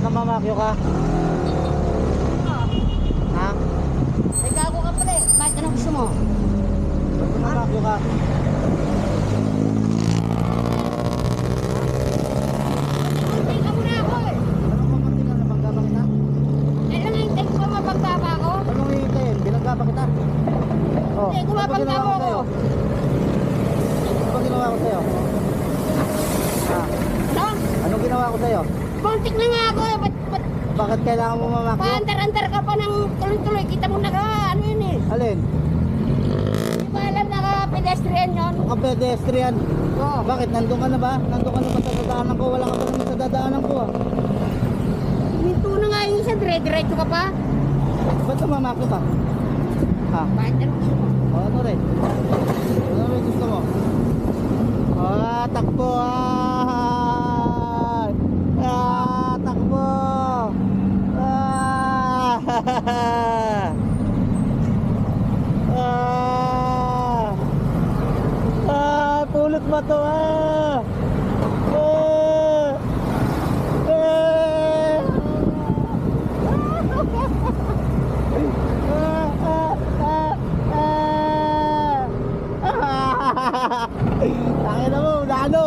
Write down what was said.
namamakyo ka? Ha? Ay, gago ka pala eh. Bakit anong gusto mo? Ba't namamakyo ka? Hintay ka muna ako eh. Anong kamunti ka? Nabangga ba kita? Eh, lang hintay ko ba mapagbaba ako? Anong hihintayin? Binangga ba kita? Oh, Hindi, gumabangga mo ako. Ano ba ginawa ko sa'yo? Ha? Ano? Anong ginawa ko sa'yo? Muntik na nga ako eh. Ba't Bakit kailangan mo mamakyo? paandar-andar ka pa ng tuloy-tuloy? Kita mo ano yun eh. Alin? Hindi ba alam pedestrian yun? Ang pedestrian. Oo. Bakit? Nandun ka na ba? Nandun ka na ba sa dadaanan ko? Wala ka pa naman sa dadaanan ko ah. Minto na nga yung isa, dire-diretso ka pa. Ba't namamakyo ka? Ha? Bakit anong gusto mo? O ano rin? Ano rin gusto mo? Ah, takbo ah! Ah, takbo! Ah! Ah! Ah, pulot ba to ah? Eh! Eh! Tangin na mo, lalo!